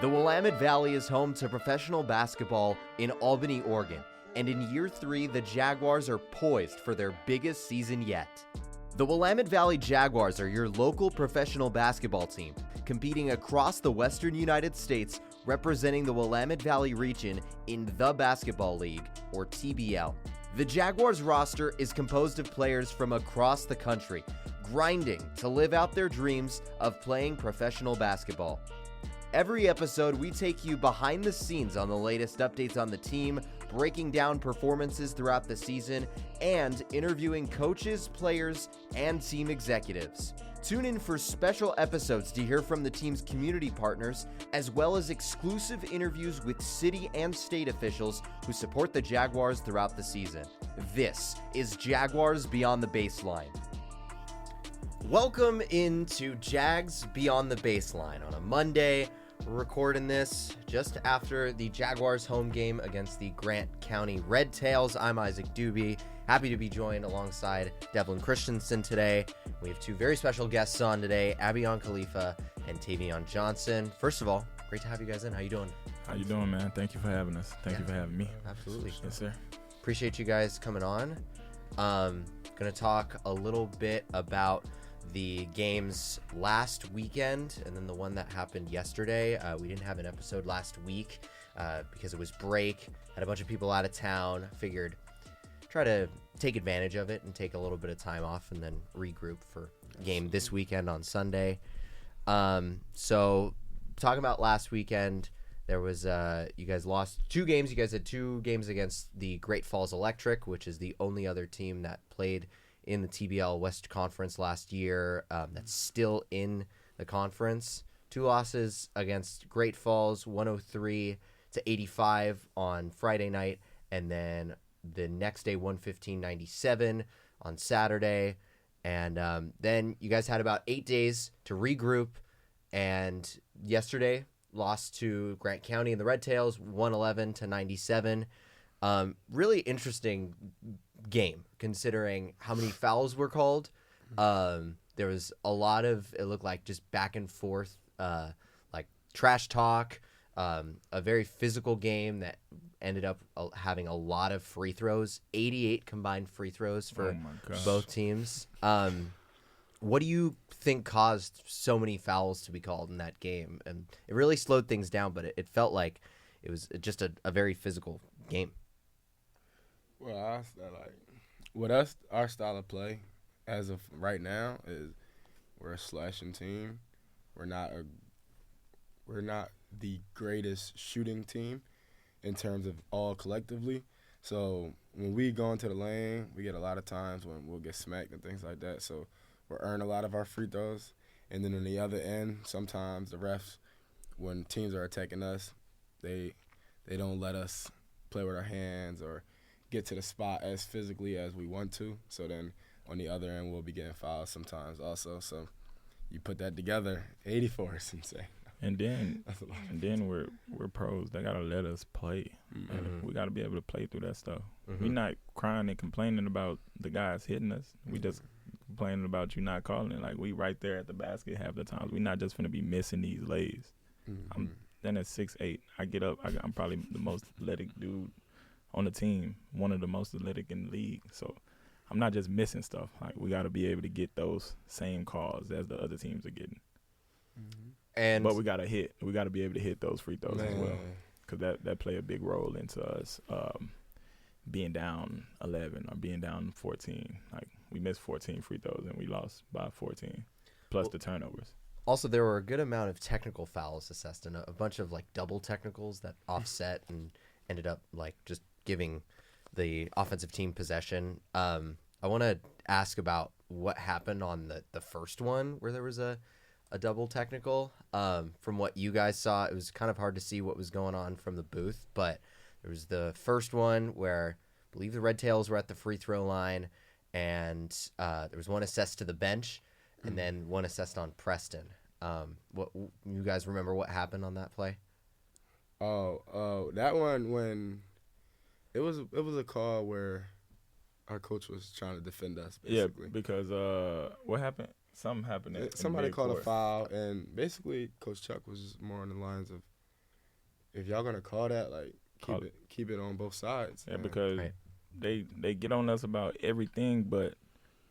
The Willamette Valley is home to professional basketball in Albany, Oregon, and in year 3, the Jaguars are poised for their biggest season yet. The Willamette Valley Jaguars are your local professional basketball team, competing across the western United States, representing the Willamette Valley region in the Basketball League, or TBL. The Jaguars roster is composed of players from across the country, grinding to live out their dreams of playing professional basketball. Every episode, we take you behind the scenes on the latest updates on the team, breaking down performances throughout the season, and interviewing coaches, players, and team executives. Tune in for special episodes to hear from the team's community partners, as well as exclusive interviews with city and state officials who support the Jaguars throughout the season. This is Jaguars Beyond the Baseline. Welcome into Jags Beyond the Baseline on a Monday. We're recording this just after the Jaguars home game against the Grant County Red Tails. I'm Isaac Doobie, happy to be joined alongside Devlin Christensen today. We have two very special guests on today, Abion Khalifah and Tayvion Johnson. First of all, great to have you guys in. How you doing? How you doing, man? Thank you for having us. Thank you for having me. Absolutely. Yes, sir. Appreciate you guys coming on. Gonna talk a little bit about the games last weekend and then the one that happened yesterday. We didn't have an episode last week because it was break. Had a bunch of people out of town. Figured try to take advantage of it and take a little bit of time off and then regroup for game this weekend on Sunday. So talking about last weekend, there was you guys lost 2 games. You guys had 2 games against the Great Falls Electric, which is the only other team that played in the TBL West Conference last year that's still in the conference. 2 losses against Great Falls, 103-85 on Friday night, and then the next day 115-97 on Saturday. And then you guys had about 8 days to regroup, and yesterday lost to Grant County and the Red Tails, 111-97. Really interesting game considering how many fouls were called. There was a lot of, it looked like, just back and forth, like trash talk, a very physical game that ended up having a lot of free throws, 88 combined free throws for both teams. What do you think caused so many fouls to be called in that game? And it really slowed things down, but it felt like it was just a very physical game. Well, with us, our style of play, as of right now, is we're a slashing team. We're not the greatest shooting team in terms of all collectively. So when we go into the lane, we get a lot of times when we'll get smacked and things like that. So we'll earn a lot of our free throws. And then on the other end, sometimes the refs, when teams are attacking us, they don't let us play with our hands or get to the spot as physically as we want to. So then on the other end, we'll be getting fouls sometimes also. So you put that together, 84 is insane. And then we're pros. They gotta let us play. Mm-hmm. We gotta be able to play through that stuff. Mm-hmm. We're not crying and complaining about the guys hitting us. We just complaining about you not calling it. Like, we right there at the basket half the times. We're not just gonna be missing these lays. Mm-hmm. Then at 6'8", I get up. I'm probably the most athletic dude on the team, one of the most athletic in the league. So I'm not just missing stuff. Like, we got to be able to get those same calls as the other teams are getting. Mm-hmm. But we got to hit. We got to be able to hit those free throws as well, because that play a big role into us being down 11 or being down 14. Like, we missed 14 free throws and we lost by 14, plus the turnovers. Also, there were a good amount of technical fouls assessed and a bunch of like double technicals that offset and ended up like just giving the offensive team possession. I want to ask about what happened on the first one where there was a double technical. From what you guys saw, it was kind of hard to see what was going on from the booth, but there was the first one where I believe the Red Tails were at the free throw line, and there was one assessed to the bench and then one assessed on Preston. What you guys remember what happened on that play? Oh, that one when it was a call where our coach was trying to defend us, basically. Yeah, because what happened? Something happened. Somebody called a foul, and basically Coach Chuck was just more on the lines of if y'all gonna call that, like keep it on both sides. Yeah, because they get on us about everything, but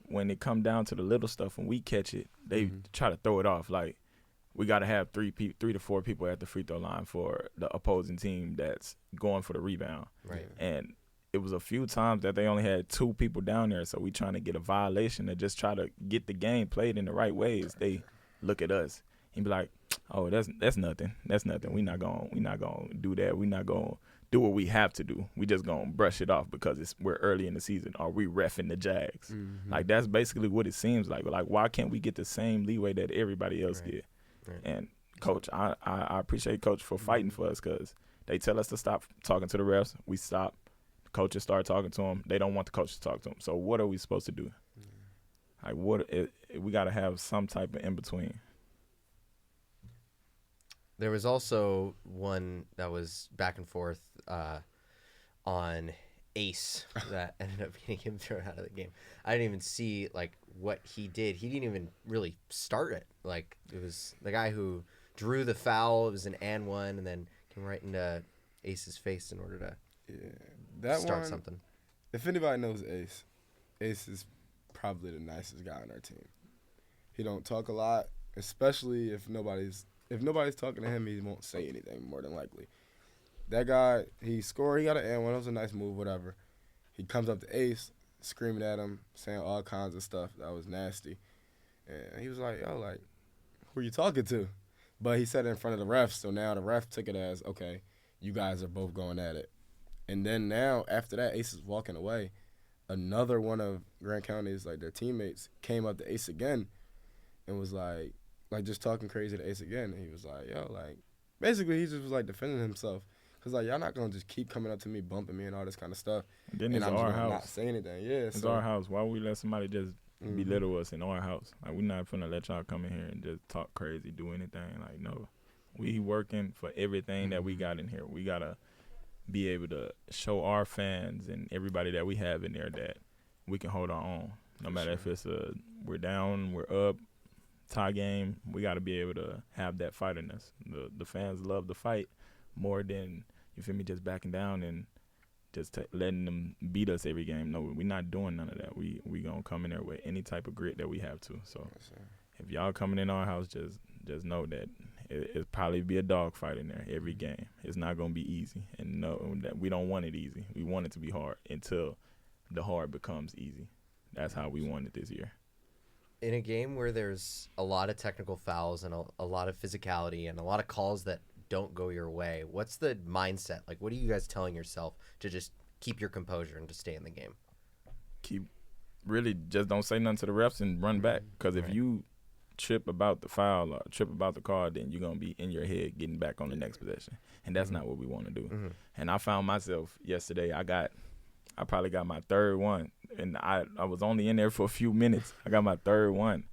when it come down to the little stuff, when we catch it, they try to throw it off. Like, we got to have 3 to 4 people at the free throw line for the opposing team that's going for the rebound. Right. And it was a few times that they only had 2 people down there, so we trying to get a violation to just try to get the game played in the right ways. They look at us and be like, "Oh, that's nothing. That's nothing. We not gonna do that. We not gonna do what we have to do. We just gonna brush it off because we're early in the season. Or we reffing the Jags." Like, that's basically what it seems like. Like, why can't we get the same leeway that everybody else get? Right. And Coach, I appreciate Coach for fighting for us, because they tell us to stop talking to the refs. We stop. The coaches start talking to them. They don't want the coaches to talk to them. So what are we supposed to do? Like, we got to have some type of in between. There was also one that was back and forth on Ace that ended up getting him thrown out of the game. I didn't even see like what he did. He didn't even really start it. Like, it was the guy who drew the foul. It was an and one, and then came right into Ace's face in order to start something. If anybody knows Ace, Ace is probably the nicest guy on our team. He don't talk a lot, especially if nobody's talking to him. He won't say anything, more than likely. That guy, he scored. He got an and one. It was a nice move, whatever. He comes up to Ace, screaming at him, saying all kinds of stuff that was nasty. And he was like, "Yo, like, who are you talking to?" But he said it in front of the refs, so now the ref took it as, okay, you guys are both going at it. And then now, after that, Ace is walking away. Another one of Grant County's, like, their teammates came up to Ace again and was like just talking crazy to Ace again. And he was like, "Yo, like," basically he just was, like, defending himself. Because, like, y'all not going to just keep coming up to me, bumping me and all this kind of stuff. Then it's our house. Not say anything. Yeah, it's our house. Why would we let somebody just belittle us in our house? Like, we're not finna let y'all come in here and just talk crazy, do anything. Like, no. We working for everything that we got in here. We got to be able to show our fans and everybody that we have in there that we can hold our own. No matter if it's we're down, we're up, tie game, we got to be able to have that fight in us. The fans love the fight more than, you feel me, just backing down and just letting them beat us every game. No, we're not doing none of that. We going to come in there with any type of grit that we have to. So if y'all coming in our house, just know that it'll probably be a dog fight in there every game. It's not going to be easy. And no, that we don't want it easy. We want it to be hard until the hard becomes easy. That's how we want it this year. In a game where there's a lot of technical fouls and a lot of physicality and a lot of calls that don't go your way, what's the mindset? Like, what are you guys telling yourself to just keep your composure and to stay in the game? Just don't say nothing to the refs and run back. Because if you trip about the foul or trip about the call, then you're going to be in your head getting back on the next possession. And that's not what we want to do. And I found myself yesterday, I probably got my third one. And I was only in there for a few minutes. I got my third one.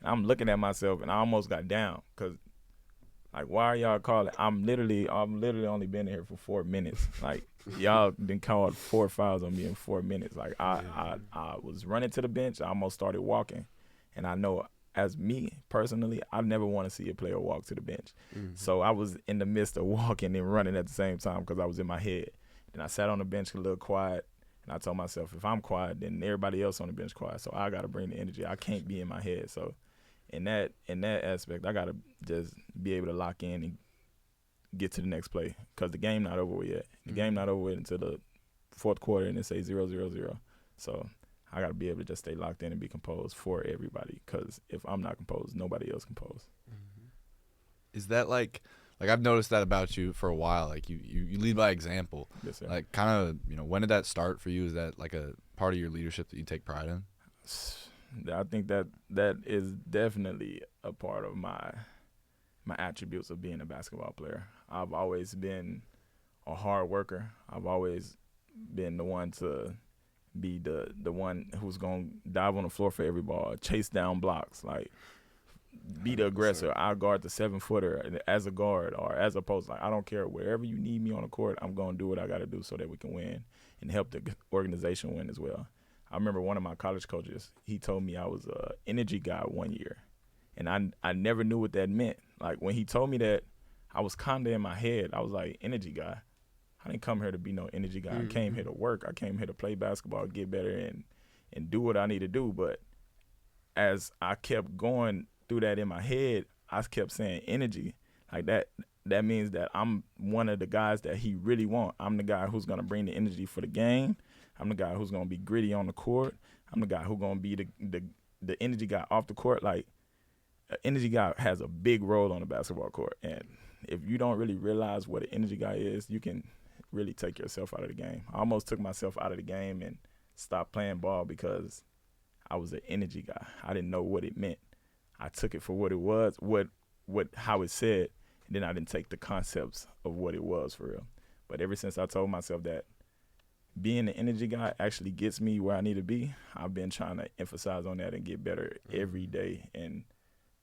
And I'm looking at myself, and I almost got down because, like, why are y'all calling? I'm literally only been here for 4 minutes. Like, y'all been called 4 fouls on me in 4 minutes. Like, I was running to the bench. I almost started walking. And I know, as me personally, I never want to see a player walk to the bench. So I was in the midst of walking and running at the same time because I was in my head. Then I sat on the bench a little quiet. And I told myself, if I'm quiet, then everybody else on the bench quiet. So I got to bring the energy. I can't be in my head. So in that aspect, I got to just be able to lock in and get to the next play because the game not over with yet. The game not over with until the fourth quarter, and it say 0-0-0. So I got to be able to just stay locked in and be composed for everybody because if I'm not composed, nobody else composed. Is that like I've noticed that about you for a while. Like you lead by example. Yes, sir. Like kind of, when did that start for you? Is that like a part of your leadership that you take pride in? I think that is definitely a part of my attributes of being a basketball player. I've always been a hard worker. I've always been the one to be the one who's going to dive on the floor for every ball, chase down blocks, like be the aggressor. I guard the 7-footer as a guard or as a post. Like, I don't care. Wherever you need me on the court, I'm going to do what I got to do so that we can win and help the organization win as well. I remember one of my college coaches, he told me I was an energy guy one year, and I never knew what that meant. Like, when he told me that, I was kind of in my head. I was like, energy guy. I didn't come here to be no energy guy. I came here to work. I came here to play basketball, get better, and do what I need to do. But as I kept going through that in my head, I kept saying energy. Like that means that I'm one of the guys that he really want. I'm the guy who's going to bring the energy for the game. I'm the guy who's going to be gritty on the court. I'm the guy who's going to be the energy guy off the court. Like, an energy guy has a big role on the basketball court. And if you don't really realize what an energy guy is, you can really take yourself out of the game. I almost took myself out of the game and stopped playing ball because I was an energy guy. I didn't know what it meant. I took it for what it was, how it said, and then I didn't take the concepts of what it was for real. But ever since I told myself that being an energy guy actually gets me where I need to be, I've been trying to emphasize on that and get better every day. And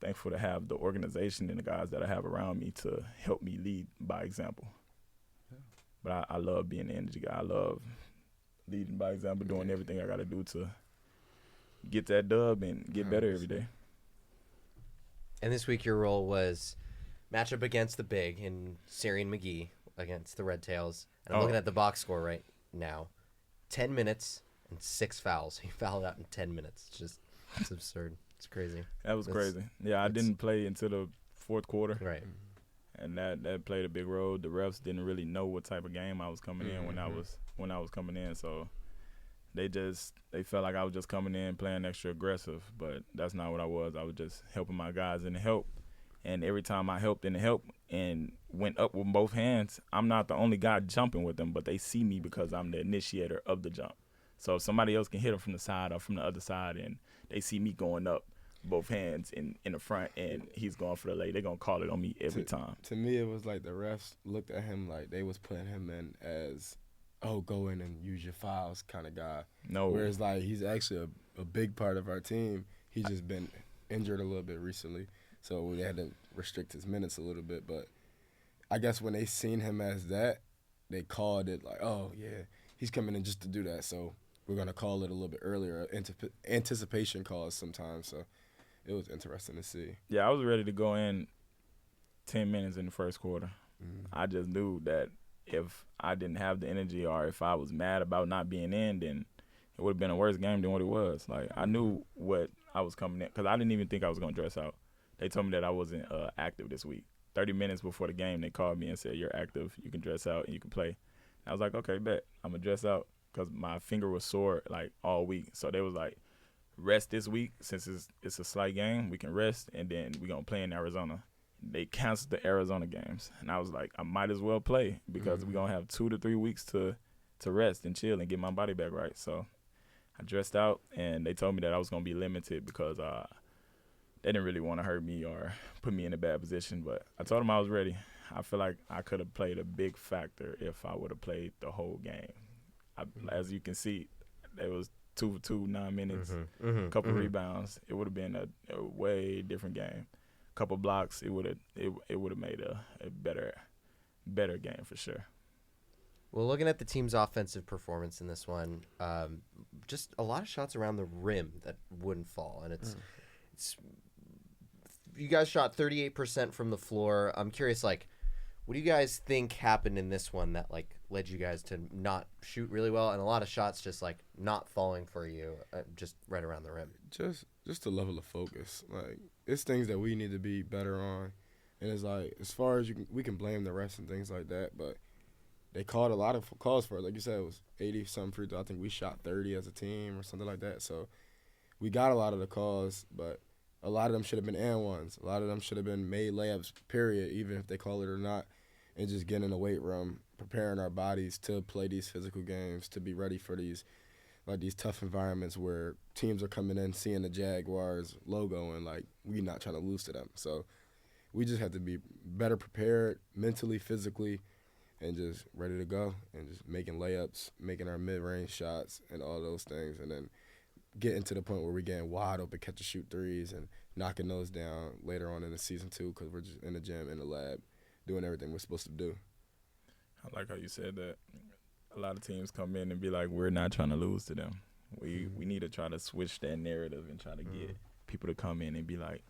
thankful to have the organization and the guys that I have around me to help me lead by example. But I love being an energy guy. I love leading by example, doing everything I got to do to get that dub and get better every day. And this week your role was matchup against the big in Syrian McGee against the Red Tails. And I'm looking at the box score right now. 10 minutes and 6 fouls. He fouled out in 10 minutes. It's absurd. It's crazy. That was crazy. Yeah, I didn't play until the fourth quarter. Right. And that played a big role. The refs didn't really know what type of game I was coming in when I was coming in. So they felt like I was just coming in playing extra aggressive, but that's not what I was. I was just helping my guys in the help. And every time I helped in the help and went up with both hands, I'm not the only guy jumping with them, but they see me because I'm the initiator of the jump. So if somebody else can hit them from the side or from the other side and they see me going up both hands in the front and he's going for the lay, they're going to call it on me every time. To me, it was like the refs looked at him like they was putting him in as, go in and use your fouls kind of guy. No. Whereas, like, he's actually a big part of our team. He's just been injured a little bit recently, so they had to restrict his minutes a little bit. But I guess when they seen him as that, they called it like, oh, yeah, he's coming in just to do that, so we're going to call it a little bit earlier. Anticipation calls sometimes, so it was interesting to see. Yeah, I was ready to go in 10 minutes in the first quarter. I just knew that if I didn't have the energy or if I was mad about not being in, then it would have been a worse game than what it was. Like, I knew what I was coming in because I didn't even think I was going to dress out. They told me that I wasn't active this week. 30 minutes before the game, they called me and said, you're active, you can dress out, and you can play. I was like, okay, bet. I'm going to dress out because my finger was sore, like, all week. So they was like, rest this week since it's a slight game. We can rest, and then we're going to play in Arizona. They canceled the Arizona games. And I was like, I might as well play because we're going to have 2 to 3 weeks to rest and chill and get my body back right. So I dressed out, and they told me that I was going to be limited because they didn't really want to hurt me or put me in a bad position. But I told them I was ready. I feel like I could have played a big factor if I would have played the whole game. As you can see, it was 2 for 2, 9 minutes, a couple rebounds. It would have been a way different game. A couple blocks, it would have made a better game for sure. Well, looking at the team's offensive performance in this one, just a lot of shots around the rim that wouldn't fall, and it's you guys shot 38% from the floor. I'm curious, like, what do you guys think happened in this one that like led you guys to not shoot really well, and a lot of shots just like not falling for you, just right around the rim? Just the level of focus. Like, it's things that we need to be better on, and it's like as far as we can blame the refs and things like that, but they called a lot of calls for it. Like you said, it was 80-something free throws. I think we shot 30 as a team or something like that. So we got a lot of the calls, but a lot of them should have been and ones. A lot of them should have been made layups, period, even if they call it or not, and just getting in the weight room, preparing our bodies to play these physical games, to be ready for these tough environments where teams are coming in, seeing the Jaguars logo, and, like, we not trying to lose to them. So we just have to be better prepared mentally, physically, and just ready to go and just making layups, making our mid-range shots and all those things, and then getting to the point where we're getting wide open, catch-and-shoot threes and knocking those down later on in the season too, because we're just in the gym, in the lab, doing everything we're supposed to do. I like how you said that. A lot of teams come in and be like, we're not trying to lose to them. We need to try to switch that narrative and try to get people to come in and be like,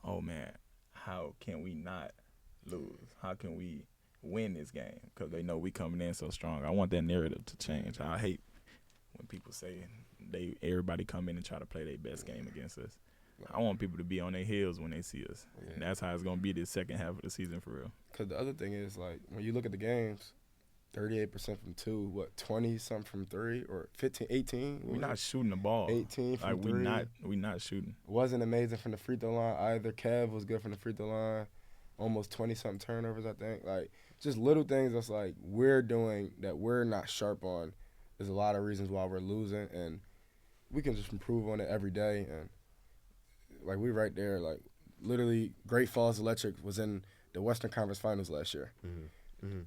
oh, man, how can we not lose? How can we win this game? Because they know we coming in so strong. I want that narrative to change. I hate when people say everybody come in and try to play their best game against us. I want people to be on their heels when they see us. Yeah. And that's how it's going to be this second half of the season for real. Because the other thing is, like, when you look at the games, 38% from 2, 20-something from 3, or 15, 18? We're not shooting the ball. 18 from 3. We not shooting. Wasn't amazing from the free throw line either. Kev was good from the free throw line. Almost 20-something turnovers, I think. Like, just little things that's like we're doing that we're not sharp on. There's a lot of reasons why we're losing, and we can just improve on it every day. And, like, we right there. Like, literally, Great Falls Electric was in the Western Conference Finals last year.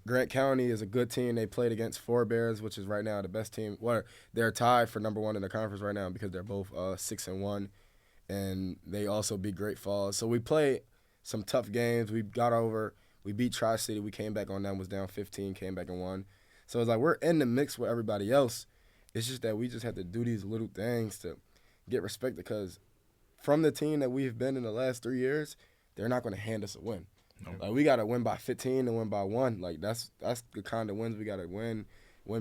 Grant County is a good team. They played against Forebears, which is right now the best team. Well, they're tied for number 1 in the conference right now because they're both 6-1, and they also beat Great Falls. So we played some tough games. We beat Tri-City. We came back on them, was down 15, came back and won. So it's like we're in the mix with everybody else. It's just that we just have to do these little things to get respected, because from the team that we've been in the last 3 years, they're not going to hand us a win. No. Like, we got to win by 15 and win by 1. Like, that's the kind of wins we got to win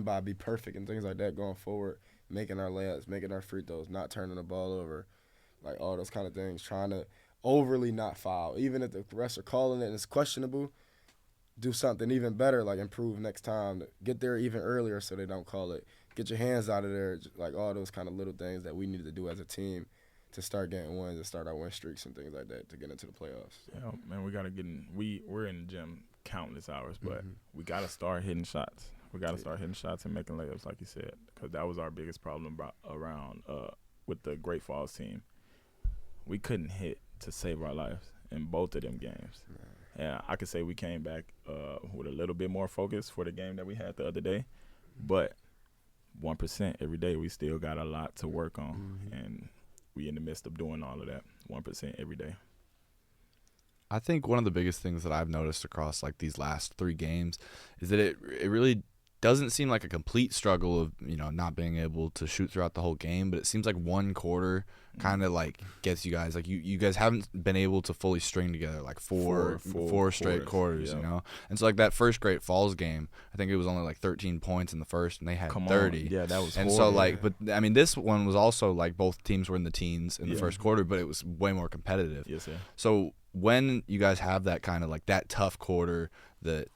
by be perfect and things like that going forward, making our layups, making our free throws, not turning the ball over, like all those kind of things, trying to overly not foul. Even if the refs are calling it and it's questionable, do something even better, like improve next time, get there even earlier so they don't call it, get your hands out of there, like all those kind of little things that we need to do as a team to start getting wins and start our win streaks and things like that to get into the playoffs. Yeah, man, we got to get in. We're in the gym countless hours, but we got to start hitting shots. We got to start hitting shots and making layups, like you said, because that was our biggest problem around with the Great Falls team. We couldn't hit to save our lives in both of them games. And I could say we came back with a little bit more focus for the game that we had the other day, but 1% every day, we still got a lot to work on, and we in the midst of doing all of that 1% every day. I think one of the biggest things that I've noticed across like these last 3 games is that it really doesn't seem like a complete struggle of, not being able to shoot throughout the whole game, but it seems like one quarter kind of like gets you guys, like you guys haven't been able to fully string together like four straight quarters, yeah. And so like that first Great Falls game, I think it was only like 13 points in the first and they had 30. Yeah, that was and horrible. so like, but I mean this one was also like both teams were in the teens in the first quarter, but it was way more competitive. Yes, sir. So when you guys have that kind of like that tough quarter that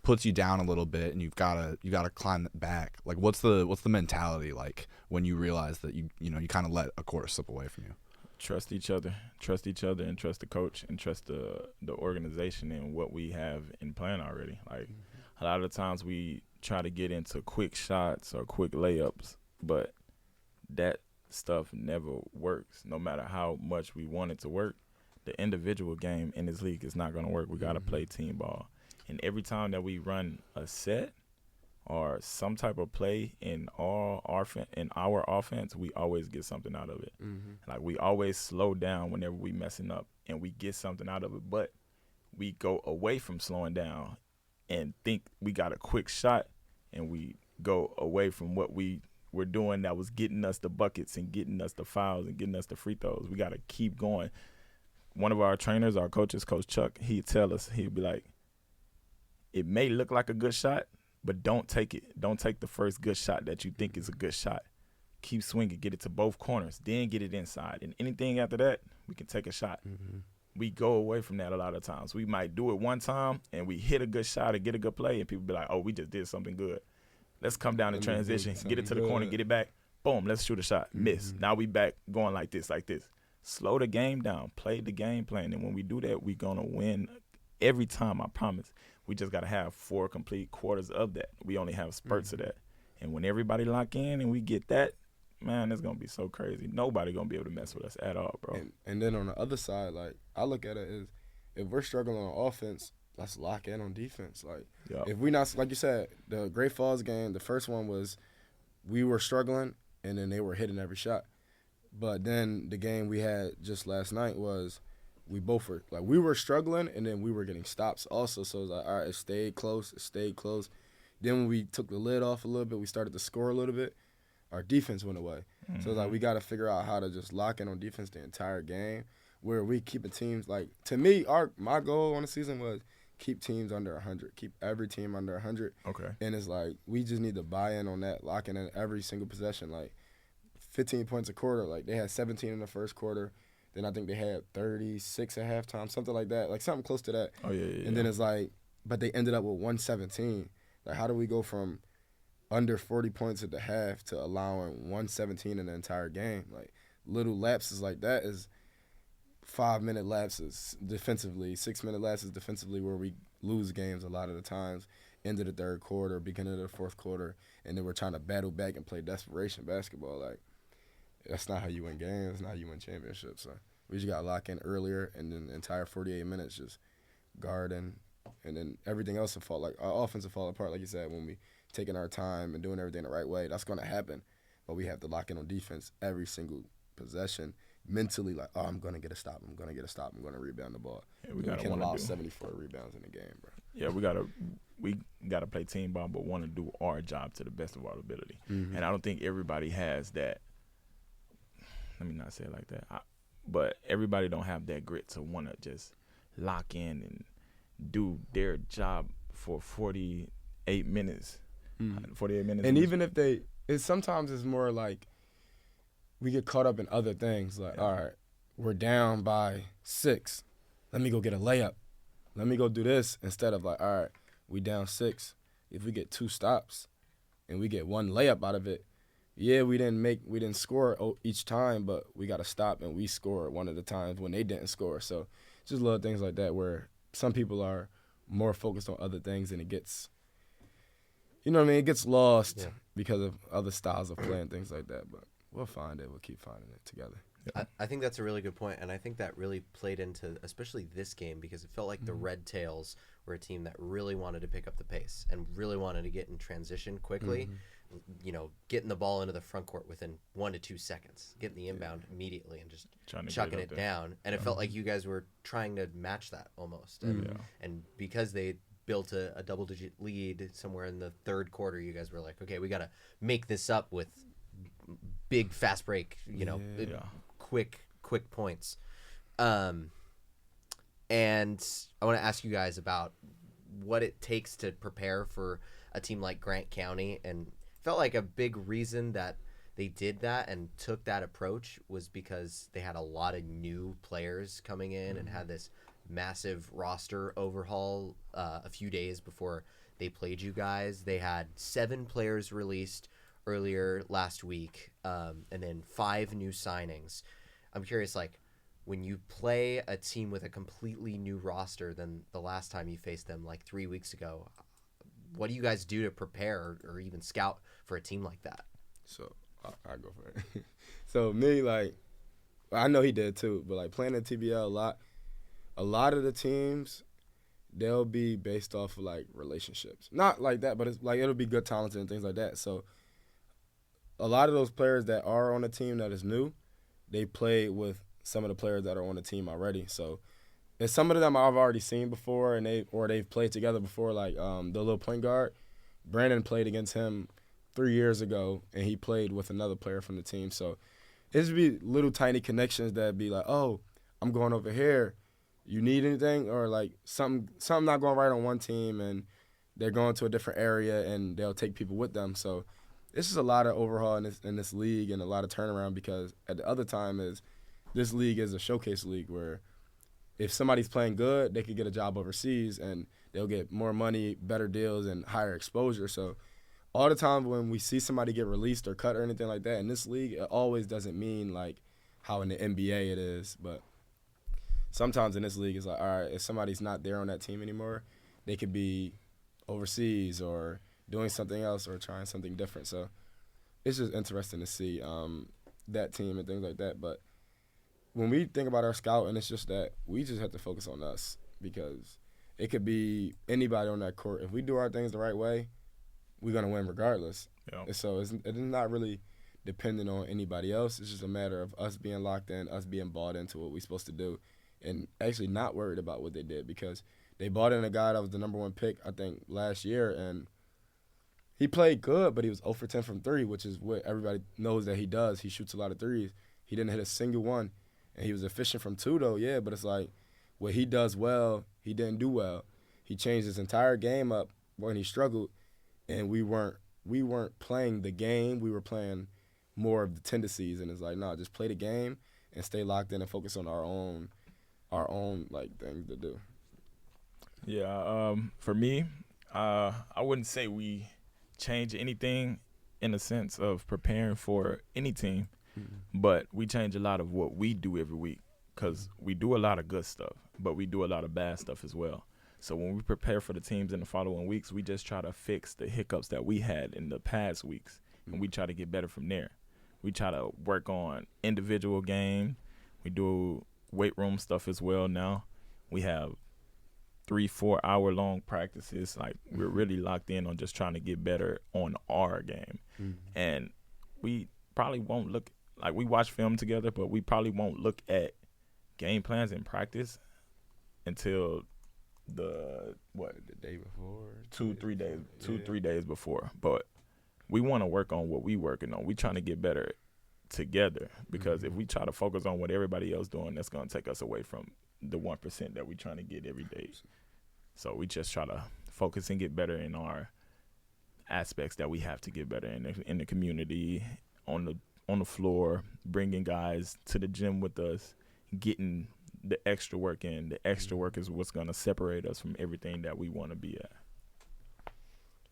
puts you down a little bit and you gotta climb back, like what's the mentality like when you realize that you kind of let a quarter slip away from you? Trust each other, and trust the coach, and trust the organization and what we have in plan already. Like a lot of the times we try to get into quick shots or quick layups, but that stuff never works. No matter how much we want it to work, the individual game in this league is not going to work. We got to play team ball. And every time that we run a set or some type of play in our offense, we always get something out of it. Like we always slow down whenever we messing up, and we get something out of it. But we go away from slowing down and think we got a quick shot, and we go away from what we were doing that was getting us the buckets and getting us the fouls and getting us the free throws. We got to keep going. One of our trainers, our coaches, Coach Chuck, he'd tell us, he'd be like, it may look like a good shot, but don't take it. Don't take the first good shot that you think is a good shot. Keep swinging. Get it to both corners. Then get it inside. And anything after that, we can take a shot. We go away from that a lot of times. We might do it one time, and we hit a good shot or get a good play, and people be like, oh, we just did something good. Let's come down in transition, get it to the corner, get it back. Boom, let's shoot a shot. Miss. Now we back going like this. Slow the game down. Play the game plan. And when we do that, we're going to win every time, I promise. We just got to have 4 complete quarters of that. We only have spurts of that. And when everybody lock in and we get that, man, it's going to be so crazy. Nobody going to be able to mess with us at all, bro. And then on the other side, like, I look at it as if we're struggling on offense, let's lock in on defense. Like, if we not, like you said, the Great Falls game, the first one was we were struggling, and then they were hitting every shot. But then the game we had just last night was we both were, like, we were struggling, and then we were getting stops also. So it was like, all right, it stayed close. Then when we took the lid off a little bit, we started to score a little bit, our defense went away. So it's like we got to figure out how to just lock in on defense the entire game. where we keeping teams like, to me, my goal on the season was keep teams under 100, keep every team under 100. Okay. And it's like we just need to buy in on that, locking in every single possession, like 15 points a quarter. Like they had 17 in the first quarter. Then I think they had 36 at halftime, something like that, like something close to that. Oh, yeah. And then it's like, but they ended up with 117. Like, how do we go from under 40 points at the half to allowing 117 in the entire game? Like, little lapses like that is 5-minute lapses defensively, 6-minute lapses defensively, where we lose games a lot of the times, end of the third quarter, beginning of the fourth quarter, and then we're trying to battle back and play desperation basketball. Like, that's not how you win games. That's not how you win championships. So we just got to lock in earlier, and then the entire 48 minutes just guarding, and then everything else will fall. Like, our offense will fall apart, like you said, when we taking our time and doing everything the right way. That's going to happen, but we have to lock in on defense every single possession. Mentally, like, oh, I'm going to get a stop. I'm going to rebound the ball. Yeah, we can allow 74 rebounds in the game, bro. Yeah, we gotta play team ball, but want to do our job to the best of our ability. Mm-hmm. And I don't think everybody has that. Let me not say it like that. But everybody don't have that grit to want to just lock in and do their job for 48 minutes. 48 minutes. And even if sometimes it's more like, we get caught up in other things. Like, all right, we're down by 6. Let me go get a layup. Let me go do this. Instead of like, all right, we down 6. If we get 2 stops and we get 1 layup out of it, yeah, we didn't score each time, but we got to stop and we score one of the times when they didn't score. So just little things like that where some people are more focused on other things and it gets, you know what I mean? It gets lost because of other styles of play and things like that. But we'll find it. We'll keep finding it together. I think that's a really good point, and I think that really played into especially this game because it felt like the Red Tails were a team that really wanted to pick up the pace and really wanted to get in transition quickly, you know, getting the ball into the front court within 1 to 2 seconds, getting the inbound immediately and just chucking it down. And it felt like you guys were trying to match that almost. And because they built a double-digit lead somewhere in the third quarter, you guys were like, okay, we got to make this up with big fast break, you know, quick points. And I want to ask you guys about what it takes to prepare for a team like Grant County, and felt like a big reason that they did that and took that approach was because they had a lot of new players coming in and had this massive roster overhaul a few days before they played you guys. They had 7 players released earlier last week, and then 5 new signings. I'm curious, like, when you play a team with a completely new roster than the last time you faced them, like 3 weeks ago, what do you guys do to prepare or even scout for a team like that? So, I'll go for it. So, me, like, I know he did too, but, like, playing at TBL a lot of the teams, they'll be based off of, like, relationships. Not like that, but it's like it'll be good talent and things like that. So, a lot of those players that are on a team that is new, they play with some of the players that are on the team already. So, and some of them I've already seen before, and they've played together before. Like the little point guard, Brandon played against him 3 years ago, and he played with another player from the team. So, it'd be little tiny connections that'd be like, oh, I'm going over here. You need anything, or like something not going right on one team, and they're going to a different area, and they'll take people with them. So, it's just a lot of overhaul in this league and a lot of turnaround, because at the other time is this league is a showcase league where if somebody's playing good, they could get a job overseas and they'll get more money, better deals, and higher exposure. So all the time when we see somebody get released or cut or anything like that in this league, it always doesn't mean like how in the NBA it is. But sometimes in this league it's like, all right, if somebody's not there on that team anymore, they could be overseas or doing something else or trying something different. So it's just interesting to see that team and things like that. But when we think about our scouting, it's just that we just have to focus on us, because it could be anybody on that court. If we do our things the right way, we're going to win regardless. Yeah. And so it's not really dependent on anybody else. It's just a matter of us being locked in, us being bought into what we're supposed to do, and actually not worried about what they did, because they bought in a guy that was the number 1 pick, I think, last year, and he played good, but he was 0 for 10 from 3, which is what everybody knows that he does. He shoots a lot of threes. He didn't hit a single one. And he was efficient from 2, though, yeah, but it's like what he does well, he didn't do well. He changed his entire game up when he struggled, and we weren't playing the game. We were playing more of the tendencies, and it's like, no, just play the game and stay locked in and focus on our own like things to do. Yeah, for me, I wouldn't say we change anything in the sense of preparing for any team, but we change a lot of what we do every week because we do a lot of good stuff, but we do a lot of bad stuff as well. So when we prepare for the teams in the following weeks, we just try to fix the hiccups that we had in the past weeks, and we try to get better from there. We try to work on individual game. We do weight room stuff as well now. We have 3-4 hour long practices. Like, we're really locked in on just trying to get better on our game. And we probably won't look like we watch film together, but we probably won't look at game plans in practice until the day before, 2-3 days before. But we want to work on what we working on. We trying to get better together, because if we try to focus on what everybody else doing, that's going to take us away from the 1% that we trying to get every day. So we just try to focus and get better in our aspects that we have to get better in the community, on the floor, bringing guys to the gym with us, getting the extra work in. The extra work is what's going to separate us from everything that we want to be at.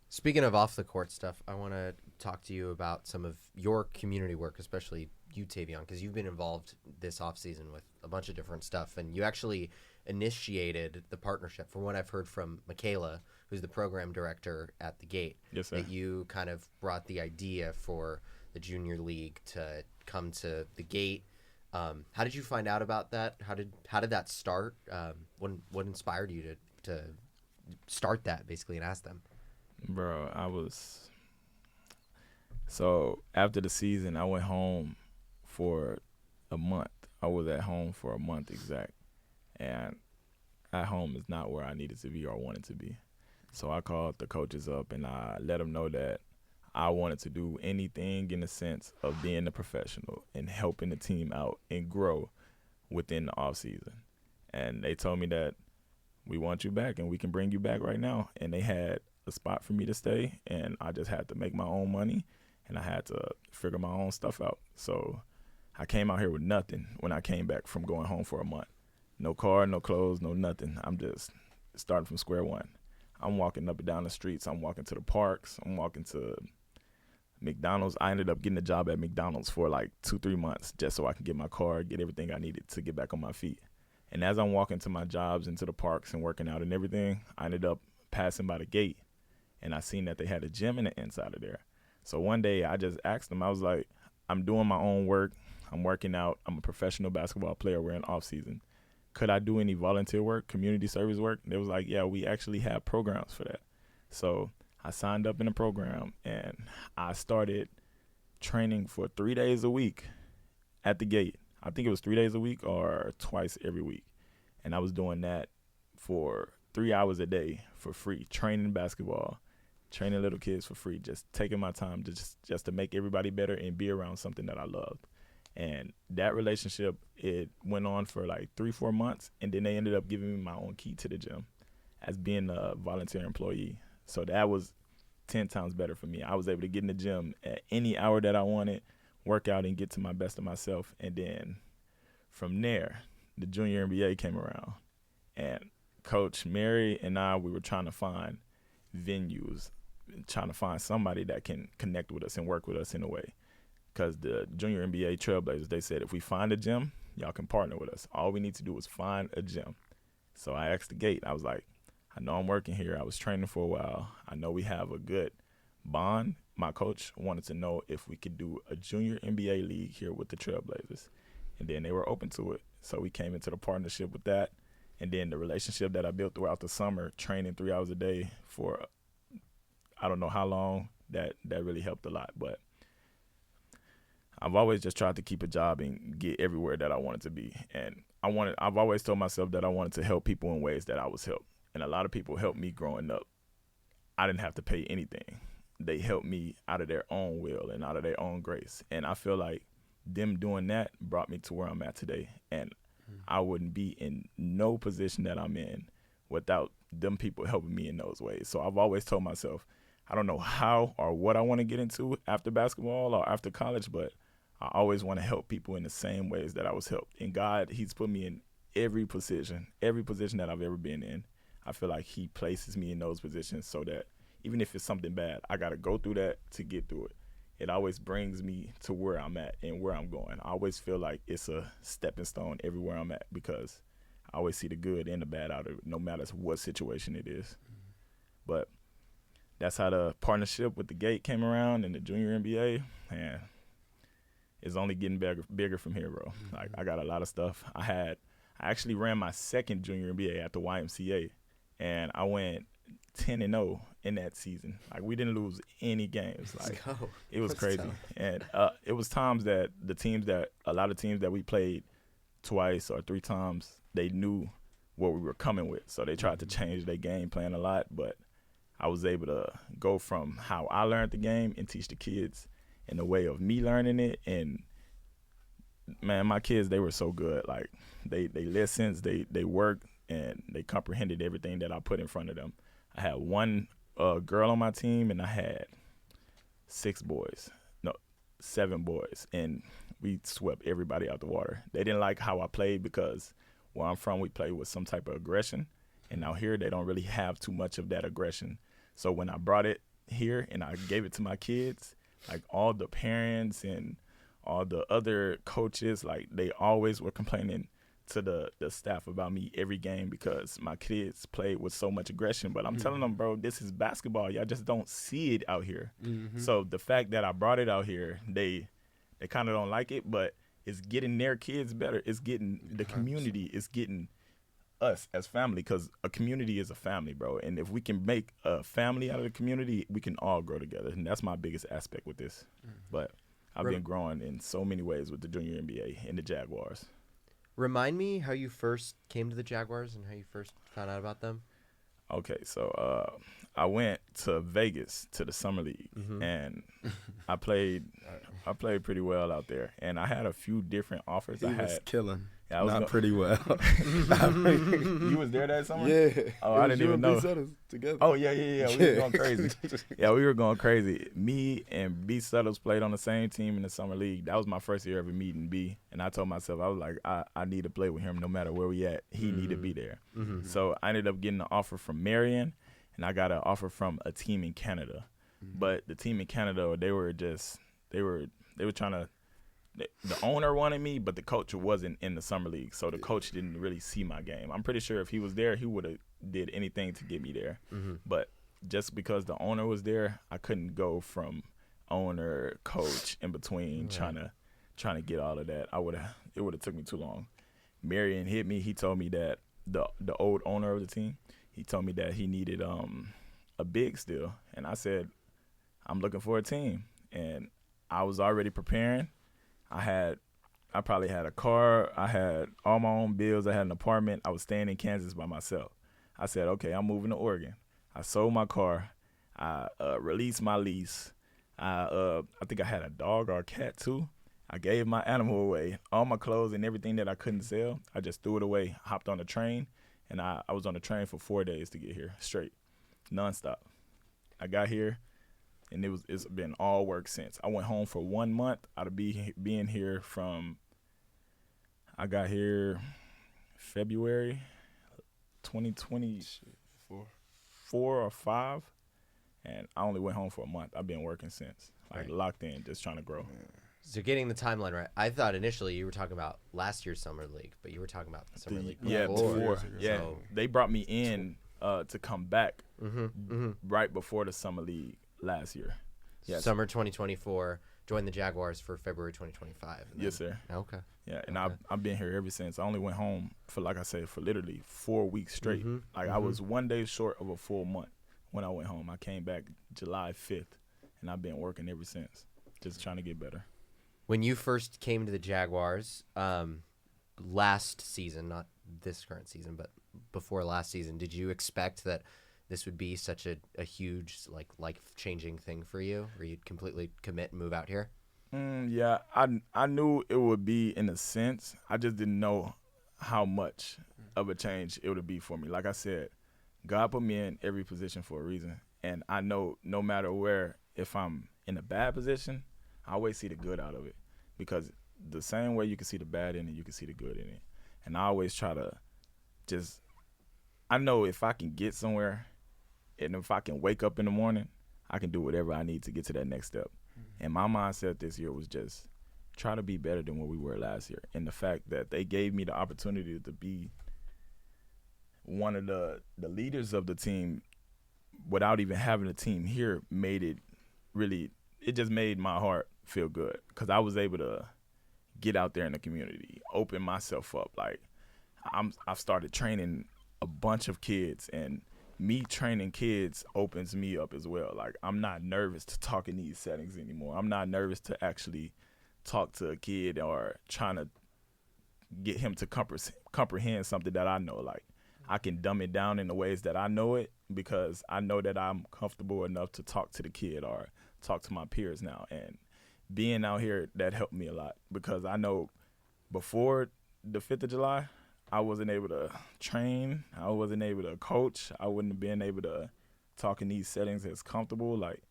Speaking of off the court stuff, I want to talk to you about some of your community work, especially you, Tayvion, because you've been involved this offseason with a bunch of different stuff, and you actually initiated the partnership, from what I've heard from Michaela, who's the program director at the Gate. Yes, sir. That you kind of brought the idea for the junior league to come to the Gate. How did you find out about that? How did that start? What inspired you to start that, basically, and ask them? Bro, so after the season, I went home for a month. I was at home for a month exact. And at home is not where I needed to be or wanted to be. So I called the coaches up and I let them know that I wanted to do anything in the sense of being a professional and helping the team out and grow within the offseason. And they told me that we want you back and we can bring you back right now. And they had a spot for me to stay, and I just had to make my own money, and I had to figure my own stuff out. So I came out here with nothing when I came back from going home for a month. No car, no clothes, no nothing. I'm just starting from square one. I'm walking up and down the streets. I'm walking to the parks. I'm walking to McDonald's. I ended up getting a job at McDonald's for like 2-3 months just so I could get my car, get everything I needed to get back on my feet. And as I'm walking to my jobs and to the parks and working out and everything, I ended up passing by the Gate. And I seen that they had a gym in the inside of there. So one day I just asked them, I was like, I'm doing my own work. I'm working out. I'm a professional basketball player. We're in off season. Could I do any volunteer work, community service work? They was like, yeah, we actually have programs for that. So I signed up in a program, and I started training for 3 days a week at the Gate. I think it was 3 days a week or twice every week. And I was doing that for 3 hours a day for free, training basketball, training little kids for free, just taking my time to just to make everybody better and be around something that I loved. And that relationship, it went on for like 3-4 months, and then they ended up giving me my own key to the gym as being a volunteer employee. So that was 10 times better for me. I was able to get in the gym at any hour that I wanted, work out and get to my best of myself. And then from there, the Junior NBA came around, and Coach Mary and I, we were trying to find venues, trying to find somebody that can connect with us and work with us in a way. Because the Junior NBA Trailblazers, they said, if we find a gym, y'all can partner with us. All we need to do is find a gym. So I asked the Gate. I was like, I know I'm working here. I was training for a while. I know we have a good bond. My coach wanted to know if we could do a Junior NBA league here with the Trailblazers. And then they were open to it. So we came into the partnership with that. And then the relationship that I built throughout the summer, training 3 hours a day for I don't know how long, that really helped a lot. But I've always just tried to keep a job and get everywhere that I wanted to be. And I've always told myself that I wanted to help people in ways that I was helped. And a lot of people helped me growing up. I didn't have to pay anything. They helped me out of their own will and out of their own grace. And I feel like them doing that brought me to where I'm at today. And I wouldn't be in no position that I'm in without them people helping me in those ways. So I've always told myself, I don't know how or what I want to get into after basketball or after college, but I always want to help people in the same ways that I was helped. And God, he's put me in every position that I've ever been in. I feel like he places me in those positions so that even if it's something bad, I got to go through that to get through it. It always brings me to where I'm at and where I'm going. I always feel like it's a stepping stone everywhere I'm at because I always see the good and the bad out of it, no matter what situation it is. But that's how the partnership with the Gate came around and the junior NBA. Man, it's only getting bigger from here, bro. Like, I got a lot of stuff. I actually ran my second junior NBA at the YMCA, and I went 10-0 in that season. Like, we didn't lose any games. Like, it was crazy. And it was times that a lot of teams that we played twice or three times, they knew what we were coming with. So they tried to change their game plan a lot, but I was able to go from how I learned the game and teach the kids in the way of me learning it. And man, my kids, they were so good. Like, they listened, they worked, and they comprehended everything that I put in front of them. I had one girl on my team, and I had 7 boys, and we swept everybody out the water. They didn't like how I played because where I'm from, we play with some type of aggression, and out here they don't really have too much of that aggression. So when I brought it here and I gave it to my kids, like, all the parents and all the other coaches, like, they always were complaining to the staff about me every game because my kids played with so much aggression. But I'm telling them, bro, this is basketball. Y'all just don't see it out here. So the fact that I brought it out here, they kind of don't like it, but it's getting their kids better. It's getting the community. It's getting us as family, because a community is a family, bro. And if we can make a family out of the community, we can all grow together. And that's my biggest aspect with this. But I've been growing in so many ways with the junior NBA and the Jaguars. Remind me how you first came to the Jaguars and how you first found out about them. Okay, so I went to Vegas to the summer league, and I played pretty well out there. And I had a few different offers. He was killing. Yeah, I was pretty well. You was there that summer? Yeah. Oh, I didn't even know. Together. Oh, yeah. We were going crazy. Yeah, we were going crazy. Me and B. Suttles played on the same team in the summer league. That was my first year ever meeting B. And I told myself, I was like, I need to play with him no matter where we at. He need to be there. So I ended up getting an offer from Marion, and I got an offer from a team in Canada. But the team in Canada, they were trying to, the owner wanted me, but the coach wasn't in the summer league, so the coach didn't really see my game. I'm pretty sure if he was there, he would have did anything to get me there. But just because the owner was there, I couldn't go from owner, coach in between trying to get all of that. It would have took me too long. Marion hit me. He told me that the old owner of the team, he told me that he needed a big still, and I said, I'm looking for a team, and I was already preparing. I probably had a car. I had all my own bills. I had an apartment. I was staying in Kansas by myself. I said, okay, I'm moving to Oregon. I sold my car. I released my lease. I think I had a dog or a cat too. I gave my animal away. All my clothes and everything that I couldn't sell, I just threw it away, hopped on the train, and I was on the train for 4 days to get here, straight, nonstop. I got here. And it's been all work since. I went home for 1 month out of being here from, I got here February 2024 or 5, and I only went home for a month. I've been working since, locked in, just trying to grow. So getting the timeline right, I thought initially you were talking about last year's summer league, but you were talking about the summer league before. Yeah, So, they brought me in to come back right before the summer league last year. Yes. Summer 2024, joined the Jaguars for February 2025. Yes, sir. Okay. Yeah, and I've been here ever since. I only went home for, like I said, for literally 4 weeks straight. I was 1 day short of a full month when I went home. I came back July 5th, and I've been working ever since, just trying to get better. When you first came to the Jaguars last season, not this current season, but before last season, did you expect that this would be such a huge, life-changing thing for you, where you'd completely commit and move out here? Yeah, I knew it would be in a sense. I just didn't know how much of a change it would be for me. Like I said, God put me in every position for a reason. And I know no matter where, if I'm in a bad position, I always see the good out of it. Because the same way you can see the bad in it, you can see the good in it. And I always try to I know if I can get somewhere and if I can wake up in the morning, I can do whatever I need to get to that next step. And my mindset this year was just try to be better than what we were last year. And the fact that they gave me the opportunity to be one of the leaders of the team without even having a team here it just made my heart feel good because I was able to get out there in the community, open myself up. Like I've started training a bunch of kids, and me training kids opens me up as well. Like I'm not nervous to talk in these settings anymore. I'm not nervous to actually talk to a kid or trying to get him to comprehend something that I know. Like I can dumb it down in the ways that I know it because I know that I'm comfortable enough to talk to the kid or talk to my peers now. And being out here, that helped me a lot because I know before the 5th of July, I wasn't able to train. I wasn't able to coach. I wouldn't have been able to talk in these settings as comfortable. Like,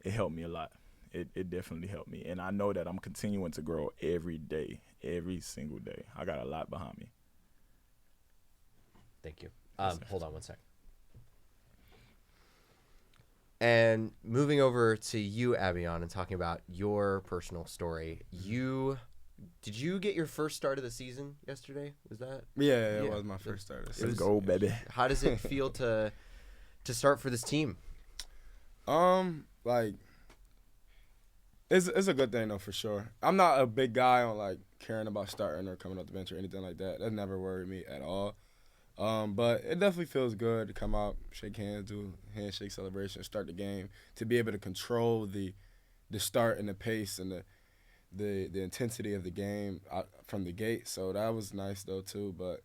it helped me a lot. It definitely helped me. And I know that I'm continuing to grow every day, every single day. I got a lot behind me. Thank you. Hold on one second. And moving over to you, Abion, and talking about your personal story, did you get your first start of the season yesterday? Was that? Yeah, it was my first start of the season. Let's go, baby. How does it feel to start for this team? Like, it's a good thing though for sure. I'm not a big guy on like caring about starting or coming off the bench or anything like that. That never worried me at all. But it definitely feels good to come out, shake hands, do a handshake celebration, start the game, to be able to control the start and the pace and the intensity of the game from the gate. So that was nice though too. But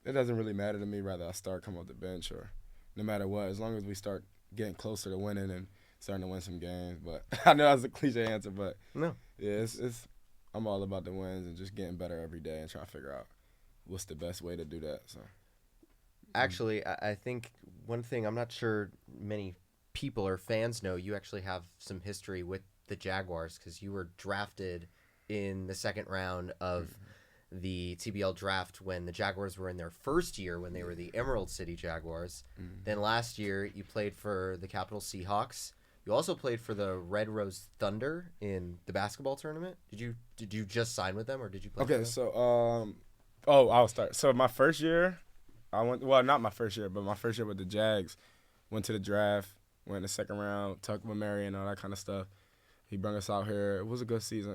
it doesn't really matter to me whether I start coming off the bench or no matter what, as long as we start getting closer to winning and starting to win some games. But I know that's a cliche answer, but no, yeah, it's I'm all about the wins and just getting better every day and trying to figure out what's the best way to do that. So. Actually, I think one thing I'm not sure many people or fans know, you actually have some history with the Jaguars because you were drafted in the second round of the TBL draft when the Jaguars were in their first year when they were the Emerald City Jaguars. Then last year you played for the Capital Seahawks. You also played for the Red Rose Thunder in the basketball tournament. Did you just sign with them or did you play for them? Okay, so I'll start. So my first year, not my first year, but my first year with the Jags, went to the draft, went in the second round, talked with Mary and all that kind of stuff. He brought us out here. It was a good season.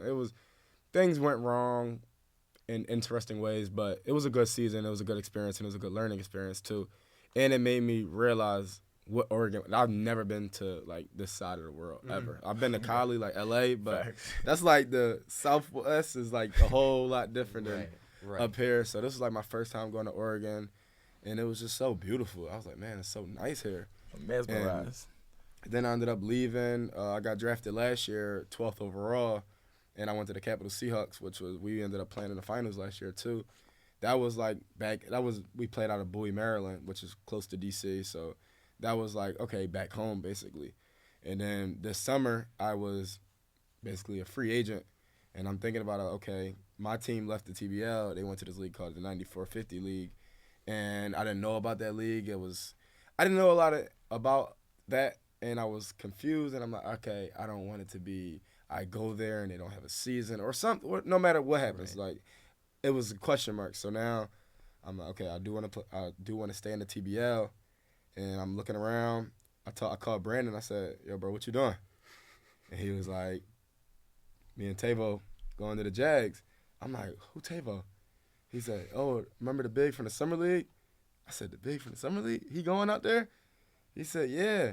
Things went wrong in interesting ways, but it was a good season. It was a good experience, and it was a good learning experience too. And it made me realize what Oregon. I've never been to like this side of the world ever. I've been to Cali, like LA, but that's like the Southwest is like a whole lot different than up here. So this was like my first time going to Oregon. And it was just so beautiful. I was like, man, it's so nice here. Mesmerized. Then I ended up leaving. I got drafted last year, 12th overall, and I went to the Capital Seahawks, we ended up playing in the finals last year too. That was like we played out of Bowie, Maryland, which is close to DC. So that was like, okay, back home basically. And then this summer I was basically a free agent, and I'm thinking about okay, my team left the TBL. They went to this league called the 9450 League. And I didn't know about that league. I didn't know a lot about that, and I was confused. And I'm like, okay, I don't want it to be I go there and they don't have a season or something. Or no matter what happens, like it was a question mark. So now I'm like, okay, I do want to stay in the TBL, and I'm looking around. I called Brandon. I said, yo, bro, what you doing? And he was like, me and Tayvion going to the Jags. I'm like, who Tayvion? He said, oh, remember the big from the Summer League? I said, the big from the Summer League? He going out there? He said, yeah.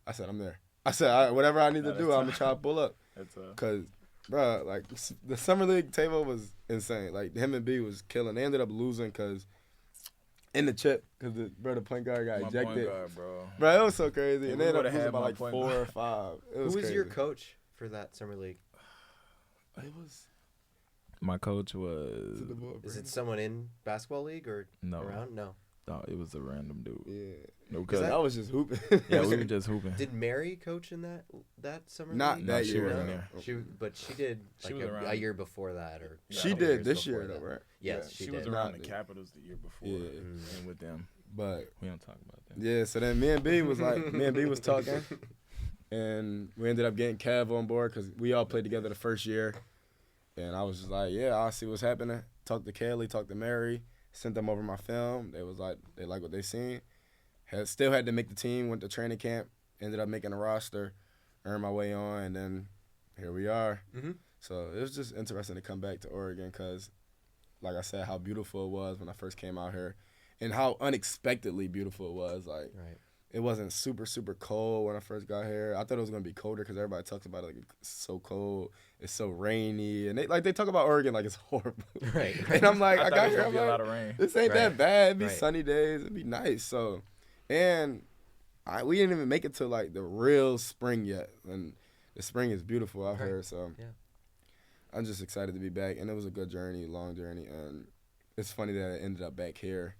I said, I'm there. I said, whatever I need to do, I'm going to try to pull up. Because, bro, like, the Summer League table was insane. Like, him and B was killing. They ended up losing because in the chip, because the point guard got ejected. Point guard, bro. Bro, it was so crazy. And they ended up losing by like 4 or 5. It was Who was crazy. your coach for that Summer League? It was. My coach was Is it someone in basketball league or around? No. it was a random dude. Yeah. No, Because I was just hooping. yeah, we were just hooping. Did Mary coach in that summer? Not league? that she year. wasn't there. But she did She like was around. a year before that, or She a couple did years this before year, that. though, right? Yes, She she was did. around the Not- Capitals the year before, Yeah. and with them. But We don't talk about that. yeah, so then me and B was talking, and we ended up getting Kev on board because we all played together the first year, and I was just like, yeah, I'll see what's happening. Talked to Kelly, talked to Mary, sent them over my film. They was like, they like what they seen. Still had to make the team. Went to training camp, ended up making a roster, earned my way on, and then here we are. Mm-hmm. So it was just interesting to come back to Oregon because, like I said, how beautiful it was when I first came out here, and how unexpectedly beautiful it was. Like, Right. it wasn't super, super cold when I first got here. I thought it was going to be colder because everybody talks about it like it's so cold, it's so rainy. And they talk about Oregon like it's horrible. Right. And I'm like, I I thought got it was here, gonna I'm be a lot like, of rain. this ain't Right. that bad. It'd be Right. sunny days. It'd be nice. So, and we didn't even make it to like the real spring yet. And the spring is beautiful out Right. here. So Yeah. I'm just excited to be back. And it was a good journey, long journey. And it's funny that I ended up back here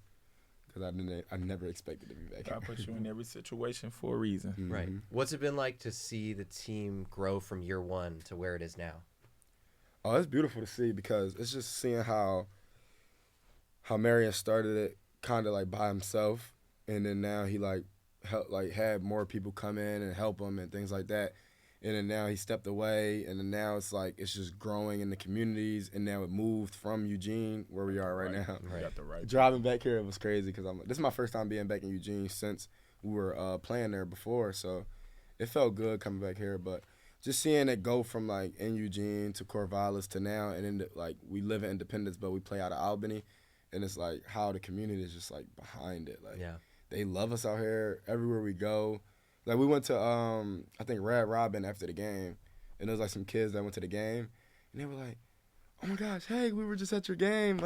because I never expected to be back God here. put you in every situation for a reason. Right. Mhm. What's it been like to see the team grow from year one to where it is now? Oh, it's beautiful to see because it's just seeing how Marion started it kind of like by himself, and then now he had more people come in and help him and things like that, and then now he stepped away, and then now it's like it's just growing in the communities, and now it moved from Eugene where we are right now. You got the right. Driving back here, it was crazy because this is my first time being back in Eugene since we were playing there before, so it felt good coming back here, but just seeing it go from like in Eugene to Corvallis to now, and then like we live in Independence, but we play out of Albany, and it's like how the community is just like behind it. Like Yeah. they love us out here everywhere we go. Like we went to I think Red Robin after the game, and there was like some kids that went to the game, and they were like, "Oh my gosh, hey, we were just at your game.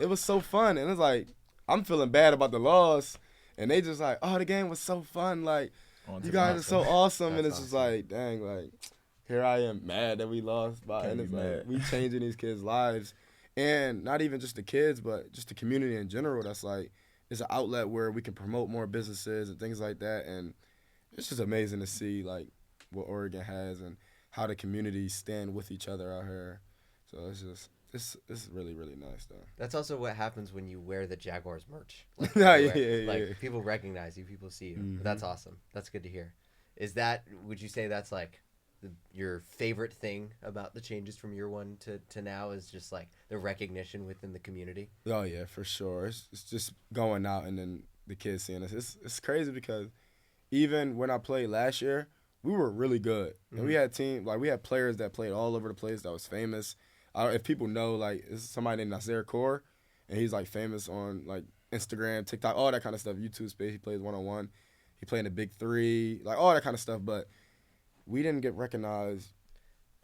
It was so fun." And it's like I'm feeling bad about the loss, and they just like, "Oh, the game was so fun. Like On to you the guys are next so one. awesome." And That's it's just awesome. like, dang, like here I am mad that we lost, but Can't and it's be like mad. we changing these kids' lives, and not even just the kids, but just the community in general. That's like it's an outlet where we can promote more businesses and things like that, and it's just amazing to see like what Oregon has and how the communities stand with each other out here. So it's really, really nice though. That's also what happens when you wear the Jaguars merch. Like, Yeah, you wear- yeah, like yeah. people recognize you, people see you. Mhm. That's awesome. That's good to hear. Would you say that's like your favorite thing about the changes from year one to now is just like the recognition within the community? Oh yeah, for sure. It's just going out and then the kids seeing us. It's crazy because even when I played last year, we were really good, and we had we had players that played all over the place that was famous. If people know, like it's somebody named Nasir Kaur, and he's like famous on like Instagram, TikTok, all that kind of stuff. YouTube space. He plays 1-on-1. He played in the Big Three, like all that kind of stuff. But we didn't get recognized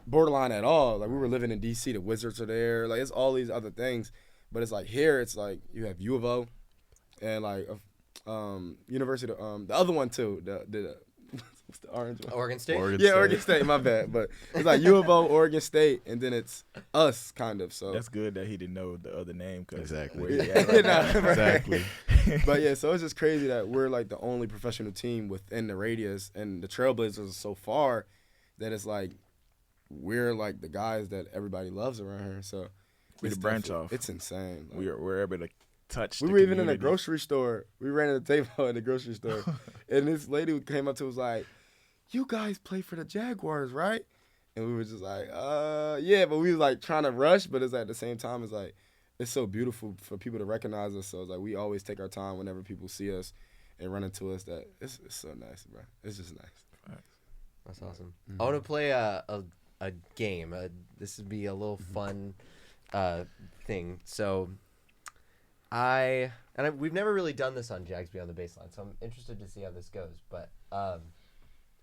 borderline at all. Like we were living in DC, the Wizards are there. Like it's all these other things, but it's like here, it's like you have U of O, and like University, the other one too, the what's the orange one? Oregon State? Oregon State. My bad, but it's like U of O, Oregon State, and then it's us kind of. So That's good that he didn't know the other name. Cause Exactly. where he at right Nah, now. right. Exactly. But yeah, so it's just crazy that we're like the only professional team within the radius, and the Trailblazers are so far that it's like we're like the guys that everybody loves around here. So We it's the branch definitely- off. It's insane. Like, We're able to touch. we the were even in the community. grocery store. We ran at the table in the grocery store, and this lady who came up to us was like, "You guys play for the Jaguars, right?" And we were just like, yeah, but we was like trying to rush, but it's at the same time, it's like, it's so beautiful for people to recognize us. So it's like we always take our time whenever people see us and run into us. That it's so nice, bro. It's just nice. That's awesome. Mhm. I want to play a game. This would be a little fun thing. So we've never really done this on Jags Beyond the Baseline, so I'm interested to see how this goes. But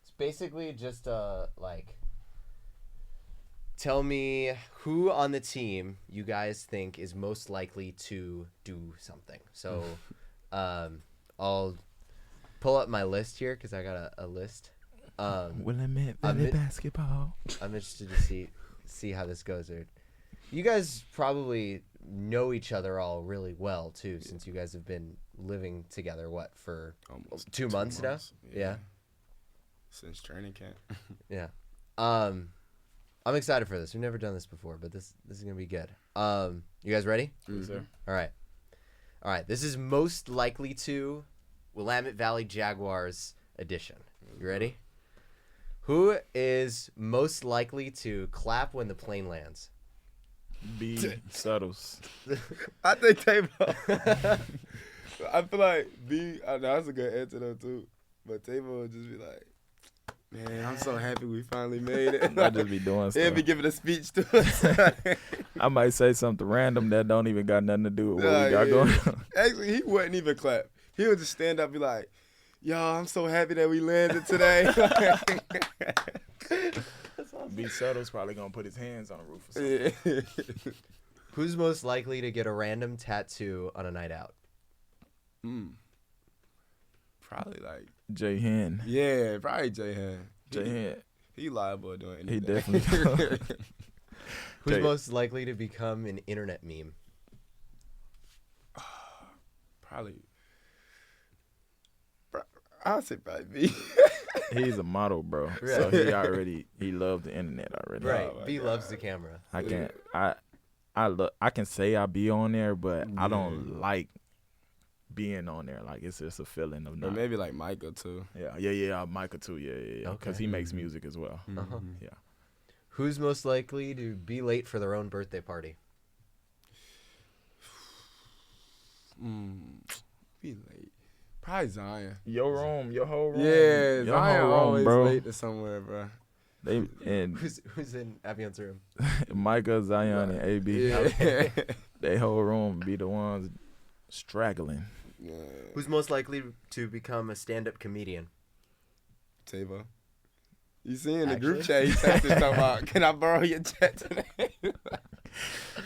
it's basically just like tell me who on the team you guys think is most likely to do something. So I'll pull up my list here because I got a list. Willamette I'm Valley in- basketball. I'm interested to see see how this goes. You guys probably know each other all really well too, since you guys have been living together. What for? Almost 2 months now? Yeah. Since training camp. Yeah. I'm excited for this. We've never done this before, but this is gonna be good. You guys ready? Yes, sir. All right. This is most likely to Willamette Valley Jaguars edition. You ready? Who is most likely to clap when the plane lands? B. Suttles. I think Tayvion. I feel like B. I know that's a good answer though too. But Tayvion would just be like, "Man, I'm so happy we finally made it." I just be doing stuff. He'll be giving a speech to us. I might say something random that don't even got nothing to do with what we got going on. Actually, he wouldn't even clap. He would just stand up and be like, "Y'all, I'm so happy that we landed today." B. Suttles probably gonna put his hands on the roof or something. Yeah. Who's most likely to get a random tattoo on a night out? Probably like, J. Hen. yeah, probably J-Han. J. Hen. He liable to doing anything. He definitely. Who's Jay. most likely to become an internet meme? Probably. I'll say probably B. He's a model, bro. Right. So he loved the internet already. Right. my B God. loves the camera. I can't. I can say I be on there, but I don't like being on there. Like it's just a feeling of Or not. maybe like Micah too. Yeah. Micah too. Yeah. Because Okay. he makes music as well. Uh-huh. Yeah. Who's most likely to be late for their own birthday party? Be late. Probably Zion. Your room, your whole room. Yeah, your Zion whole room, always bro. late to somewhere, bro. And Who's in Abion's room? Micah, Zion, and AB. Yeah. They whole room be the ones straggling. Yeah. Who's most likely to become a stand-up comedian? Tavo. You see in the group Actually? chat, he texted talking about, "Can I borrow your jet today?"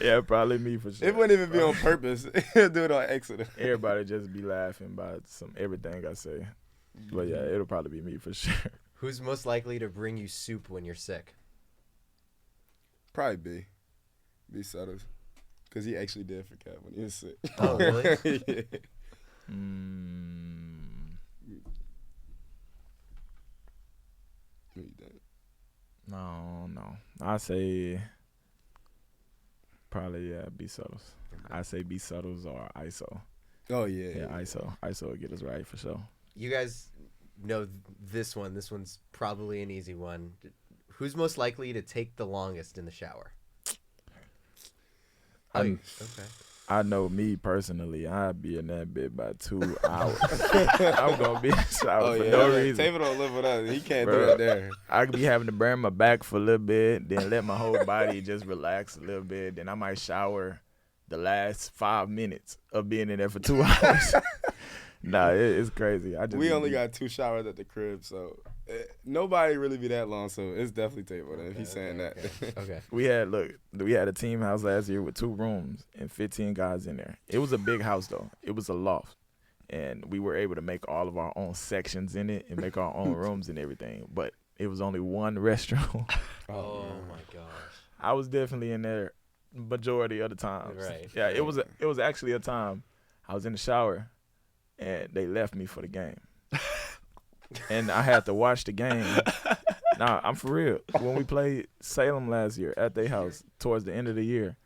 Yeah, probably me for sure. It wouldn't even be on purpose. He'll do it on accident. Everybody just be laughing about everything I say. But yeah, it'll probably be me for sure. Who's most likely to bring you soup when you're sick? Probably B. B Suttles. Because he actually did forget when he was sick. Oh, really? Yeah. What you think? No. I say probably B Suttles. I say B Suttles or ISO. Oh, yeah. Yeah, ISO. ISO will get us right for sure. You guys know this one. This one's probably an easy one. Who's most likely to take the longest in the shower? Okay. I know me personally, I'd be in that bit by 2 hours. I'm going to be in the shower for no reason. Taylor don't live with us. He can't do Bro. it there. I could be having to burn my back for a little bit, then let my whole body just relax a little bit. Then I might shower the last 5 minutes of being in there for 2 hours. Nah, it's crazy. We only got 2 showers at the crib, so nobody really be that long. So it's definitely Taylor if he's saying that. Okay. We had a team house last year with 2 rooms and 15 guys in there. It was a big house though. It was a loft, and we were able to make all of our own sections in it and make our own rooms and everything. But it was only one restroom. Oh my gosh. I was definitely in there majority of the times. Right. Yeah, it was actually a time I was in the shower and they left me for the game. And I had to watch the game. Nah, I'm for real. When we played Salem last year at their house towards the end of the year,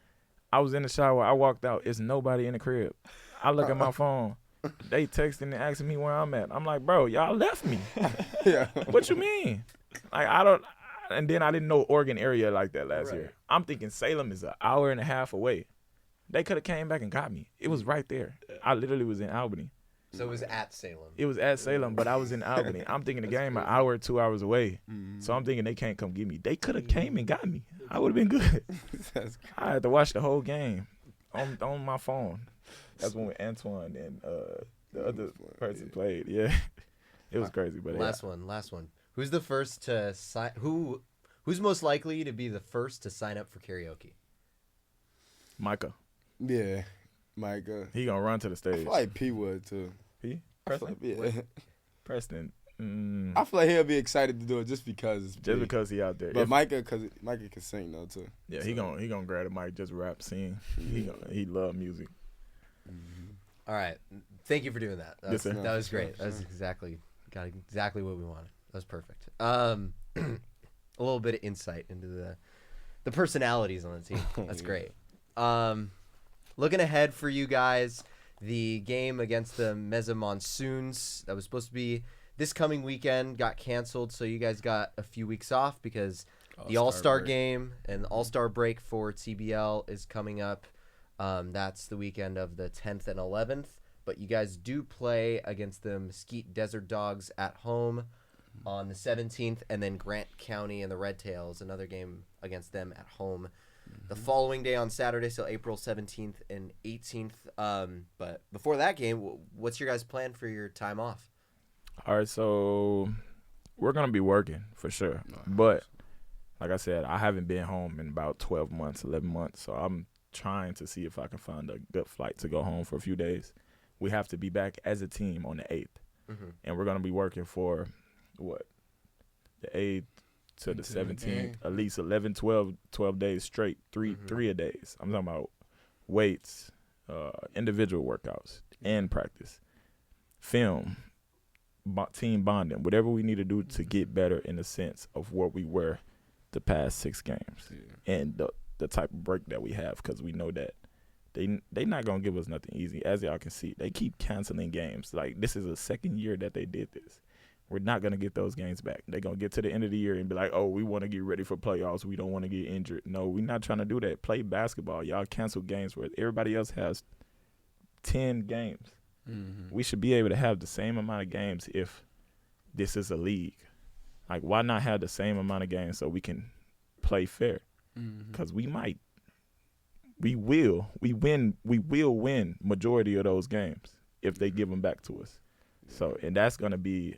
I was in the shower. I walked out. It's nobody in the crib. I look at my phone. They texting and asking me where I'm at. I'm like, bro, y'all left me. Yeah. What you mean? Like, I don't. And then I didn't know Oregon area like that last Right. year. I'm thinking Salem is an hour and a half away. They could have came back and got me. It was right there. I literally was in Albany. So it was at Salem. It was at Salem, but I was in Albany. I'm thinking the game an hour, 2 hours away. So I'm thinking they can't come get me. They could have came and got me. I would have been good. That's I had to watch the whole game on my phone. That's when Antoine and the other person played. Yeah, it was crazy. But Last one. Who's the first to sign? Who's most likely to be the first to sign up for karaoke? Micah, Yeah. Micah. he gonna run to the I stage. feel like P would too. P. Preston. Yeah. Preston. I feel like he'll be excited to do it just because it's big. because he out there. But Micah can sing though too. Yeah, so. he gonna grab the mic, just rap, sing. He love music. All right. Thank you for doing that. Yes, sir. That was great. That was got exactly what we wanted. That was perfect. A little bit of insight into the personalities on the team. That's great. Looking ahead for you guys, the game against the Mesa Monsoons that was supposed to be this coming weekend got canceled, so you guys got a few weeks off because the All-Star game and the All-Star break for TBL is coming up. That's the weekend of the 10th and 11th. But you guys do play against the Mesquite Desert Dogs at home on the 17th, and then Grant County and the Red Tails, another game against them at home the following day on Saturday, so April 17th and 18th. But before that game, what's your guys' plan for your time off? All right, so we're going to be working for sure. But like I said, I haven't been home in about 12 months, 11 months, so I'm trying to see if I can find a good flight to go home for a few days. We have to be back as a team on the 8th, and we're going to be working for, the 8th to the 17th, at least 11, 12 days straight, three a days. I'm talking about weights, individual workouts, and practice, film, team bonding, whatever we need to do to get better in the sense of what we were the past 6 games and the type of break that we have, because we know that they not going to give us nothing easy. As y'all can see, they keep canceling games. Like, this is the second year that they did this. We're not going to get those games back. They're going to get to the end of the year and be like, oh, we want to get ready for playoffs. We don't want to get injured. No, we're not trying to do that. Play basketball. Y'all cancel games where everybody else has 10 games. We should be able to have the same amount of games if this is a league. Like, why not have the same amount of games so we can play fair? Because we will win majority of those games if they give them back to us. So, and that's going to be,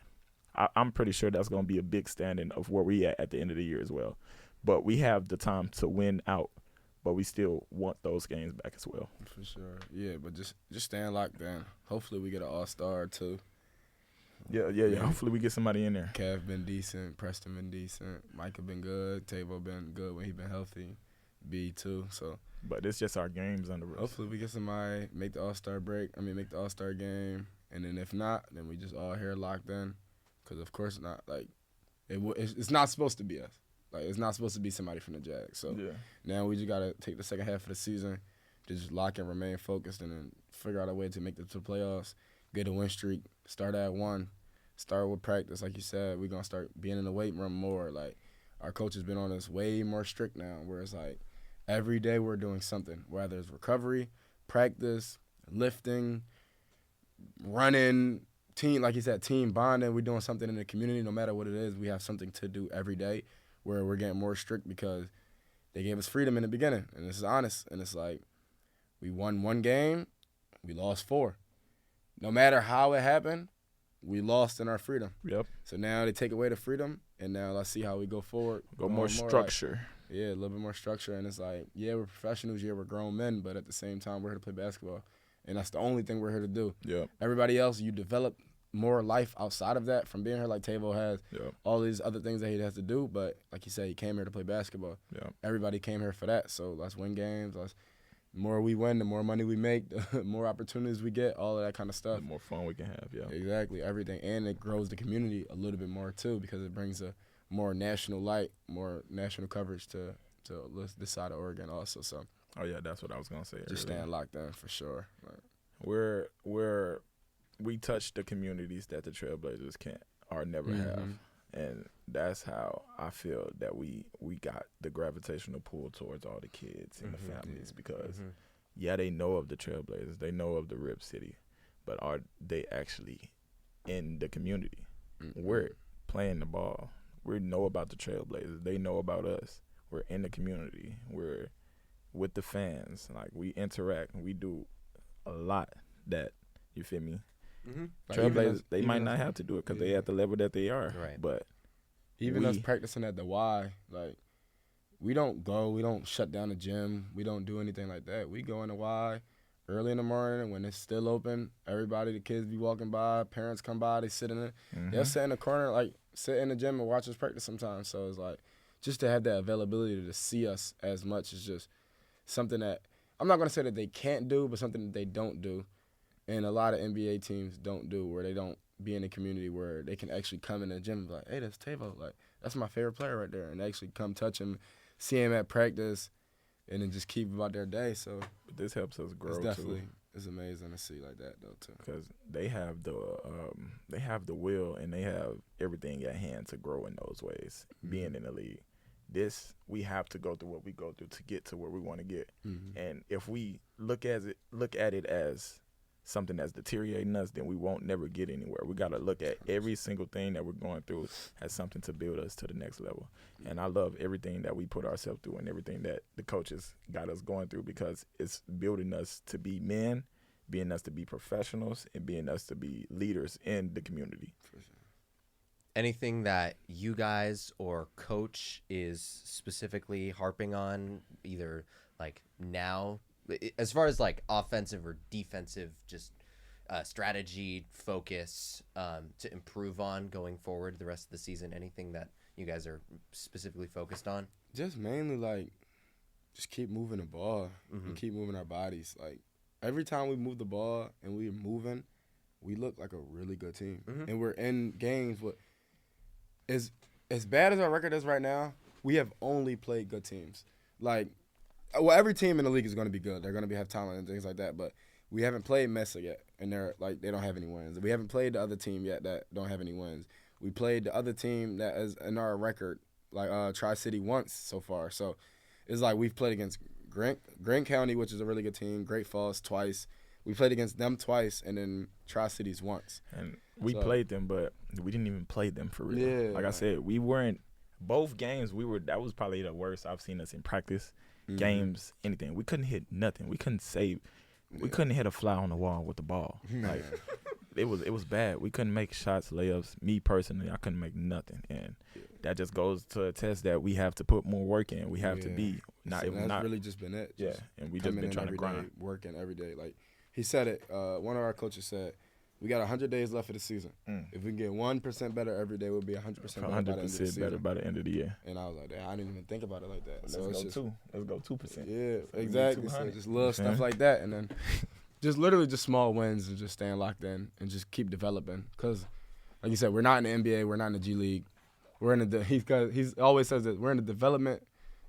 I'm pretty sure that's going to be a big standing of where we at the end of the year as well. But we have the time to win out, but we still want those games back as well. For sure. Yeah, but just staying locked in. Hopefully we get an all-star too. Yeah. Hopefully we get somebody in there. Kev been decent. Preston been decent. Micah been good. Tayvion been good when he been healthy. B too. So. But it's just our games under us. Hopefully we get somebody, make the all-star make the all-star game. And then if not, then we just all here locked in. Because, of course, not. Like, it's not supposed to be us. Like, it's not supposed to be somebody from the Jags. So now we just got to take the second half of the season to just lock and remain focused and then figure out a way to make it to the playoffs, get a win streak, start at 1, start with practice. Like you said, we're going to start being in the weight room more. Like, our coach has been on us way more strict now, where it's like every day we're doing something, whether it's recovery, practice, lifting, running, team, like you said, team bonding. We're doing something in the community. No matter what it is, we have something to do every day where we're getting more strict because they gave us freedom in the beginning. And this is honest. And it's like we won 1 game, we lost 4. No matter how it happened, we lost in our freedom. Yep. So now they take away the freedom, and now let's see how we go forward. Go more structure. Like, a little bit more structure. And it's like, we're professionals, we're grown men, but at the same time, we're here to play basketball. And that's the only thing we're here to do. Yep. Everybody else, you develop more life outside of that from being here, like Tayvion has. Yep. All these other things that he has to do. But like you said, he came here to play basketball. Yep. Everybody came here for that. So let's win games. The more we win, the more money we make, the more opportunities we get, all of that kind of stuff. The more fun we can have, yeah. Exactly, everything. And it grows the community a little bit more, too, because it brings a more national light, more national coverage to this side of Oregon also. So. Oh, yeah, that's what I was going to say earlier. Just staying locked in for sure. We touch the communities that the Trailblazers can't or never have. And that's how I feel that we got the gravitational pull towards all the kids and the families because, they know of the Trailblazers. They know of the Rip City. But are they actually in the community? We're playing the ball. We know about the Trailblazers. They know about us. We're in the community. We're with the fans. Like, we interact. We do a lot that, you feel me? Trailblazers, they might not have to do it because they at the level that they are. Right. But even us practicing at the Y, like, we don't shut down the gym. We don't do anything like that. We go in the Y early in the morning when it's still open. Everybody, the kids be walking by, parents come by, they sit in it. They'll sit in the corner, like sit in the gym and watch us practice sometimes. So it's like just to have that availability to see us as much is just something that I'm not going to say that they can't do, but something that they don't do. And a lot of NBA teams don't do, where they don't be in a community where they can actually come in the gym and be like, hey, that's Tayvion. Like, that's my favorite player right there. And actually come touch him, see him at practice, and then just keep about their day. So But this helps us grow, it's amazing to see like that, though, too. Because they have the will and they have everything at hand to grow in those ways, being in the league. We have to go through what we go through to get to where we want to get. And if we look at it as something that's deteriorating us, then we won't never get anywhere. We got to look at every single thing that we're going through as something to build us to the next level. And I love everything that we put ourselves through and everything that the coaches got us going through, because it's building us to be men, being us to be professionals, and being us to be leaders in the community. For sure. Anything that you guys or coach is specifically harping on, either like now, as far as like offensive or defensive, just strategy, focus to improve on going forward the rest of the season? Anything that you guys are specifically focused on? Just mainly like just keep moving the ball and keep moving our bodies. Like every time we move the ball and we're moving, we look like a really good team. And we're in games with as bad as our record is right now, we have only played good teams. Like, well, every team in the league is going to be good. They're going to have talent and things like that, but we haven't played Mesa yet, and they don't have any wins. We haven't played the other team yet that don't have any wins. We played the other team that is in our record, like Tri-City, once so far. So it's like we've played against Grant County, which is a really good team, Great Falls twice. We played against them twice, and then Tri-Cities once. And we played them, but we didn't even play them for real. Yeah. Like I said, we weren't – both games, that was probably the worst I've seen us in practice, games, anything. We couldn't hit nothing. We couldn't save – we couldn't hit a fly on the wall with the ball. Like, it was bad. We couldn't make shots, layups. Me personally, I couldn't make nothing. And that just goes to attest that we have to put more work in. We have to be – that's really just been it. Yeah, and we just been trying to grind. Working every day. Like, he said it. One of our coaches said, we got 100 days left of the season. If we can get 1% better every day, we'll be 100% better by the end of the season. Better by the end of the year. And I was like, I didn't even think about it like that. Let's So go 2%. Yeah, exactly. So just little stuff like that. And then just literally just small wins and just staying locked in and just keep developing. Because, like you said, we're not in the NBA. We're not in the G League. We're in the he's always says that we're in the development.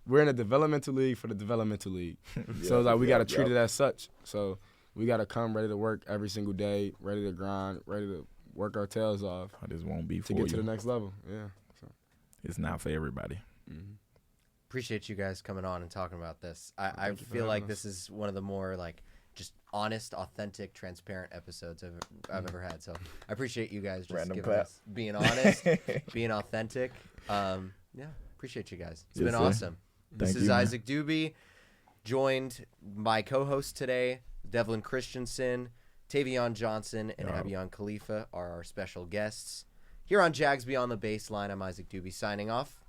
We're in a developmental league for the developmental league. So it's like we got to treat it as such. So we got to come ready to work every single day, ready to grind, ready to work our tails off. This won't be for to get to the next level. Yeah. So. It's not for everybody. Appreciate you guys coming on and talking about this. I feel like this is one of the more like just honest, authentic, transparent episodes I've ever had. So I appreciate you guys just being honest, being authentic. Appreciate you guys. It's been awesome. This is Isaac Doobie, joined by co-host today, Devlin Christensen, Tayvion Johnson, and Abion Khalifah are our special guests. Here on Jags Beyond the Baseline, I'm Isaac Doobie signing off.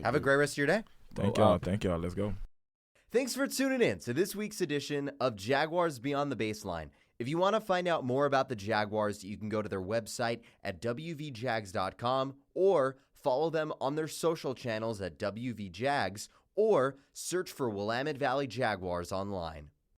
Have a great rest of your day. Thank y'all. Thank y'all. Let's go. Thanks for tuning in to this week's edition of Jaguars Beyond the Baseline. If you want to find out more about the Jaguars, you can go to their website at wvjags.com or follow them on their social channels at wvjags or search for Willamette Valley Jaguars online.